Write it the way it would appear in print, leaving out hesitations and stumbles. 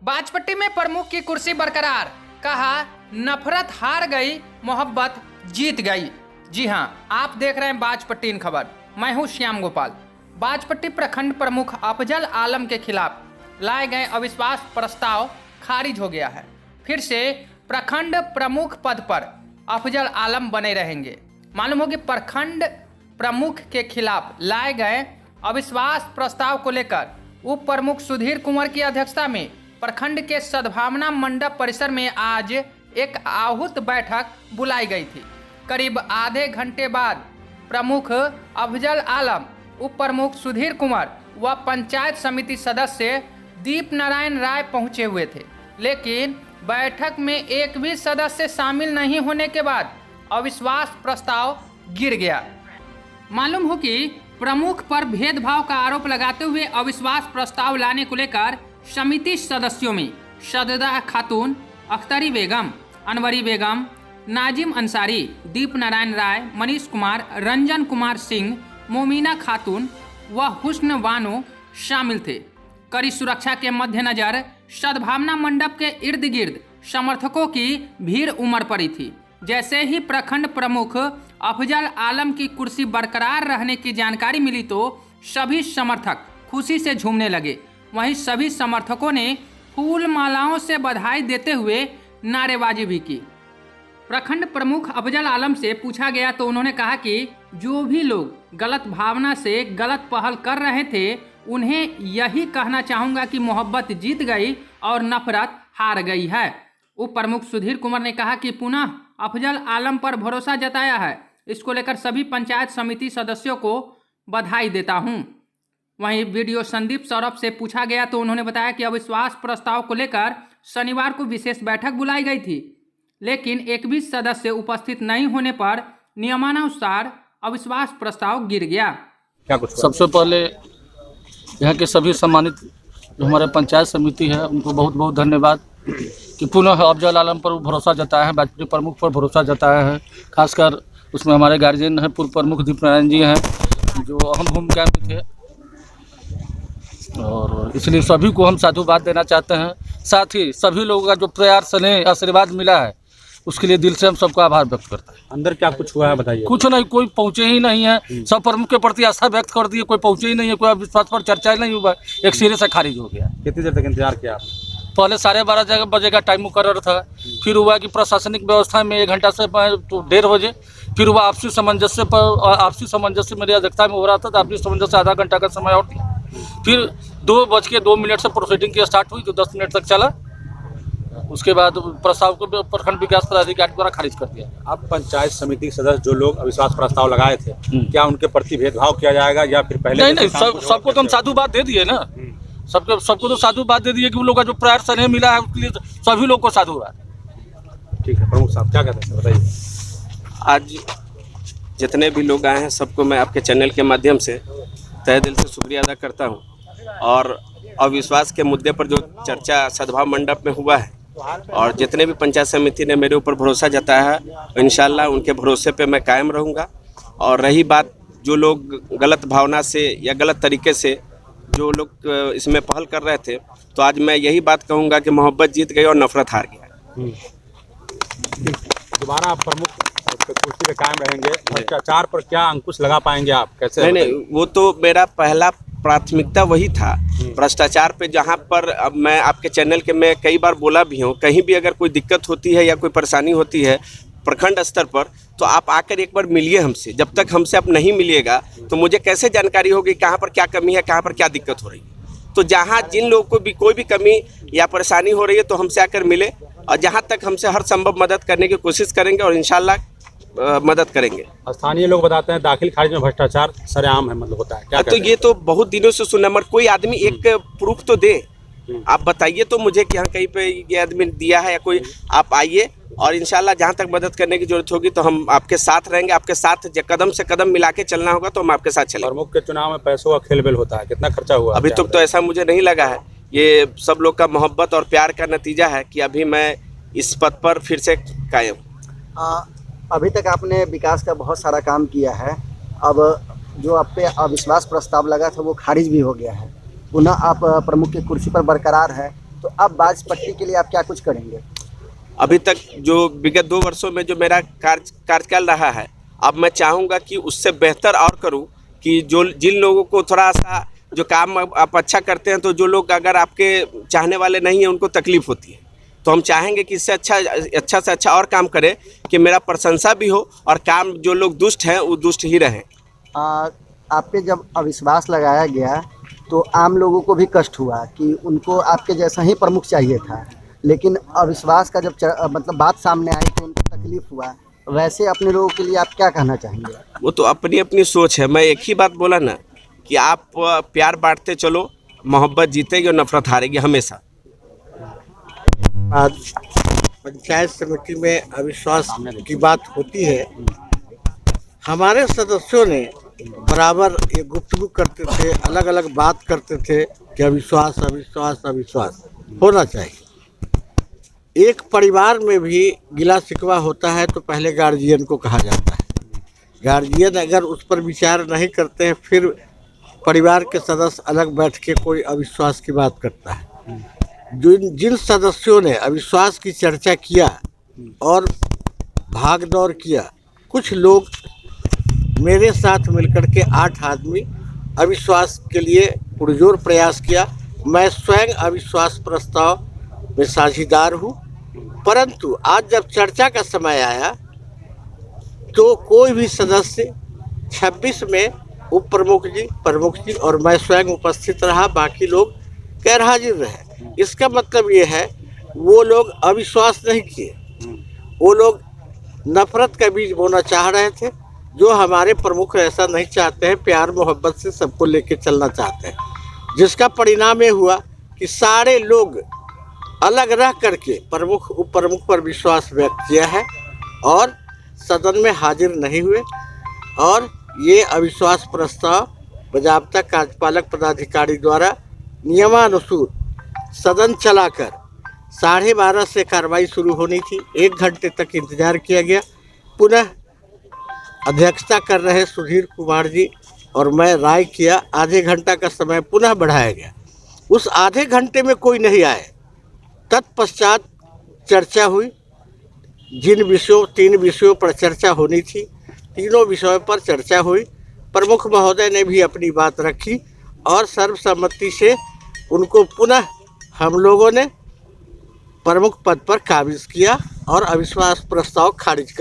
बाजपट्टी में प्रमुख की कुर्सी बरकरार, कहा नफरत हार गई, मोहब्बत जीत गई। जी हां, आप देख रहे हैं बाजपट्टी इन खबर। मैं हूं श्याम गोपाल। बाजपट्टी प्रखंड प्रमुख अफजल आलम के खिलाफ लाए गए अविश्वास प्रस्ताव खारिज हो गया है। फिर से प्रखंड प्रमुख पद पर अफजल आलम बने रहेंगे। मालूम हो कि प्रखंड प्रमुख के खिलाफ लाए गए अविश्वास प्रस्ताव को लेकर उप प्रमुख सुधीर कुंवर की अध्यक्षता में प्रखंड के सद्भावना मंडप परिसर में आज एक आहूत बैठक बुलाई गई थी। करीब आधे घंटे बाद प्रमुख अफजल आलम, उप प्रमुख सुधीर कुंवर व पंचायत समिति सदस्य दीप नारायण राय पहुंचे हुए थे, लेकिन बैठक में एक भी सदस्य शामिल नहीं होने के बाद अविश्वास प्रस्ताव गिर गया। मालूम हो कि प्रमुख पर भेदभाव का आरोप लगाते हुए अविश्वास प्रस्ताव लाने को लेकर समिति सदस्यों में सजदा खातून, अख्तरी बेगम, अनवरी बेगम, नाजिम अंसारी, दीप नारायण राय, मनीष कुमार, रंजन कुमार सिंह, मोमिना खातून व हुस्न बानो शामिल थे। कड़ी सुरक्षा के मद्देनजर सद्भावना मंडप के इर्द गिर्द समर्थकों की भीड़ उमड़ पड़ी थी। जैसे ही प्रखंड प्रमुख अफजल आलम की कुर्सी बरकरार रहने की जानकारी मिली तो सभी समर्थक खुशी से झूमने लगे। वहीं सभी समर्थकों ने फूल मालाओं से बधाई देते हुए नारेबाजी भी की। प्रखंड प्रमुख अफजल आलम से पूछा गया तो उन्होंने कहा कि जो भी लोग गलत भावना से गलत पहल कर रहे थे उन्हें यही कहना चाहूँगा कि मोहब्बत जीत गई और नफरत हार गई है। उप प्रमुख सुधीर कुंवर ने कहा कि पुनः अफजल आलम पर भरोसा जताया है। इसको लेकर सभी पंचायत समिति सदस्यों को बधाई देता हूं। वहीं वीडियो संदीप सौरभ से पूछा गया तो उन्होंने बताया कि अविश्वास प्रस्ताव को लेकर शनिवार को विशेष बैठक बुलाई गई थी, लेकिन एक भी सदस्य उपस्थित नहीं होने पर नियमानुसार अविश्वास प्रस्ताव गिर गया। क्या कुछ सबसे पहले यहाँ के सभी सम्मानित जो हमारे पंचायत समिति है उनको बहुत बहुत धन्यवाद कि पुनः अफजल आलम पर भरोसा जताया है, बाजपट्टी प्रमुख पर भरोसा जताया है। खासकर उसमें हमारे गार्जियन हैं, पूर्व प्रमुख दीप नारायण जी हैं जो अहम भूमिका में थे, और इसलिए सभी को हम साधुवाद देना चाहते हैं। साथ ही सभी लोगों का जो प्यार स्नेह आशीर्वाद मिला है उसके लिए दिल से हम सबका आभार व्यक्त करते हैं। अंदर क्या कुछ हुआ है बताइए। कुछ नहीं, कोई पहुँचे ही नहीं है। सब प्रमुख के प्रति आस्था व्यक्त कर दिए, कोई पहुँचे ही नहीं है, कोई विश्वास पर चर्चा ही नहीं हुआ, एक सिरे से खारिज हो गया। कितनी देर तक इंतजार किया आपने? पहले 12:30 बजे का टाइम मुकर्रर था, फिर हुआ कि प्रशासनिक व्यवस्था में 1 घंटा से तो 1:30 बजे, फिर हुआ आपसी सामंजस्य मेरी अध्यक्षता में हो रहा था, तो आपसी सामंजस्य आधा घंटा का समय और दिया। फिर 2:02 से प्रोसीडिंग की स्टार्ट हुई जो 10 मिनट तक चला। उसके बाद प्रस्ताव को प्रखंड विकास पदाधिकारी द्वारा खारिज कर दिया। आप पंचायत समिति सदस्य जो लोग अविश्वास प्रस्ताव लगाए थे, क्या उनके प्रति भेदभाव किया जाएगा या फिर पहले? नहीं, सबको तो हम साधुवाद दे दिए ना, सबको तो साधुवाद दे दिए कि उन लोगों का जो प्यार स्नेह मिला है उसके लिए सभी लोग को साधुवाद। ठीक है, प्रमुख साहब क्या कहते हैं बताइए। आज जितने भी लोग आए हैं सबको मैं आपके चैनल के माध्यम से तहे दिल से शुक्रिया अदा करता हूं। और अविश्वास के मुद्दे पर जो चर्चा सद्भाव मंडप में हुआ है और जितने भी पंचायत समिति ने मेरे ऊपर भरोसा जताया है, इंशाल्लाह उनके भरोसे पे मैं कायम रहूँगा। और रही बात जो लोग गलत भावना से या गलत तरीके से जो लोग इसमें पहल कर रहे थे, तो आज मैं यही बात कहूँगा कि मोहब्बत जीत गई और नफरत हार गया। दोबारा आप प्रमुख कुर्सी पे कायम रहेंगे, भ्रष्टाचार पर क्या अंकुश लगा पाएंगे आप, कैसे? नहीं, वो तो मेरा पहला प्राथमिकता वही था, भ्रष्टाचार पे। जहाँ पर अब मैं आपके चैनल के में कई बार बोला भी हूँ, कहीं भी अगर कोई दिक्कत होती है या कोई परेशानी होती है प्रखंड स्तर पर, तो आप आकर एक बार मिलिए हमसे। जब तक हमसे आप नहीं मिलिएगा तो मुझे कैसे जानकारी होगी कहाँ पर क्या कमी है, कहाँ पर क्या दिक्कत हो रही है। तो जहाँ जिन लोगों को भी कोई भी कमी या परेशानी हो रही है तो हमसे आकर मिले, और जहाँ तक हमसे हर संभव मदद करने की कोशिश करेंगे और इंशाल्लाह मदद करेंगे। स्थानीय लोग बताते हैं दाखिल खारिज में भ्रष्टाचार सरेआम है, मतलब होता है क्या? तो ये तो बहुत दिनों से सुना, मगर कोई आदमी एक प्रूफ तो दे। आप बताइए तो मुझे कि हाँ कहीं पे ये आदमी दिया है या कोई। आप आइए और इंशाल्लाह जहाँ तक मदद करने की जरूरत होगी तो हम आपके साथ रहेंगे। आपके साथ कदम से कदम मिला के चलना होगा तो हम आपके साथ चलेंगे। प्रमुख के चुनाव में पैसों का खेलबेल होता है, कितना खर्चा हुआ? अभी तक तो ऐसा मुझे नहीं लगा है। ये सब लोग का मोहब्बत और प्यार का नतीजा है कि अभी मैं इस पद पर फिर से कायम। अभी तक आपने विकास का बहुत सारा काम किया है, अब जो आप पे अविश्वास प्रस्ताव लगा था वो खारिज भी हो गया है, पुनः आप प्रमुख की कुर्सी पर बरकरार है, तो अब बाज पट्टी के लिए आप क्या कुछ करेंगे? अभी तक जो विगत 2 वर्षों में जो मेरा कार्यकाल रहा है, अब मैं चाहूँगा कि उससे बेहतर और करूँ कि जो जिन लोगों को थोड़ा सा जो काम आप अच्छा करते हैं, तो जो लोग अगर आपके चाहने वाले नहीं हैं उनको तकलीफ होती है, तो हम चाहेंगे कि इससे अच्छा से अच्छा और काम करें कि मेरा प्रशंसा भी हो और काम जो लोग दुष्ट हैं वो दुष्ट ही रहें। आप पे जब अविश्वास लगाया गया तो आम लोगों को भी कष्ट हुआ कि उनको आपके जैसा ही प्रमुख चाहिए था, लेकिन अविश्वास का जब मतलब बात सामने आई तो उनको तकलीफ हुआ। वैसे अपने लोगों के लिए आप क्या कहना चाहेंगे? वो तो अपनी अपनी सोच है। मैं एक ही बात बोला ना कि आप प्यार बांटते चलो, मोहब्बत जीतेगी और नफरत हारेगी हमेशा। आज पंचायत समिति में अविश्वास की बात होती है। हमारे सदस्यों ने बराबर ये गुफ्तगू करते थे, अलग अलग बात करते थे कि अविश्वास अविश्वास अविश्वास होना चाहिए। एक परिवार में भी गिला शिकवा होता है तो पहले गार्जियन को कहा जाता है। गार्जियन अगर उस पर विचार नहीं करते हैं, फिर परिवार के सदस्य अलग बैठ के कोई अविश्वास की बात करता है। जिन सदस्यों ने अविश्वास की चर्चा किया और भाग दौड़ किया, कुछ लोग मेरे साथ मिलकर के 8 आदमी अविश्वास के लिए पुरजोर प्रयास किया। मैं स्वयं अविश्वास प्रस्ताव में साझीदार हूँ, परंतु आज जब चर्चा का समय आया तो कोई भी सदस्य 26 में उप प्रमुख जी और मैं स्वयं उपस्थित रहा, बाकी लोग गैर हाजिर रहे। इसका मतलब ये है वो लोग अविश्वास नहीं किए, वो लोग नफरत का बीज बोना चाह रहे थे। जो हमारे प्रमुख ऐसा नहीं चाहते हैं, प्यार मोहब्बत से सबको लेके चलना चाहते हैं, जिसका परिणाम ये हुआ कि सारे लोग अलग रह करके प्रमुख उप प्रमुख पर विश्वास व्यक्त किया है और सदन में हाजिर नहीं हुए। और ये अविश्वास प्रस्ताव बजाबता कार्यपालक पदाधिकारी द्वारा नियमानुसार सदन चलाकर 12:30 से कार्रवाई शुरू होनी थी। 1 घंटे तक इंतजार किया गया। पुनः अध्यक्षता कर रहे सुधीर कुमार जी और मैं राय किया, आधे घंटा का समय पुनः बढ़ाया गया। उस आधे घंटे में कोई नहीं आए। तत्पश्चात चर्चा हुई। 3 विषयों पर चर्चा होनी थी, तीनों विषयों पर चर्चा हुई। प्रमुख महोदय ने भी अपनी बात रखी और सर्वसम्मति से उनको पुनः हम लोगों ने प्रमुख पद पर काबिज किया और अविश्वास प्रस्ताव खारिज कर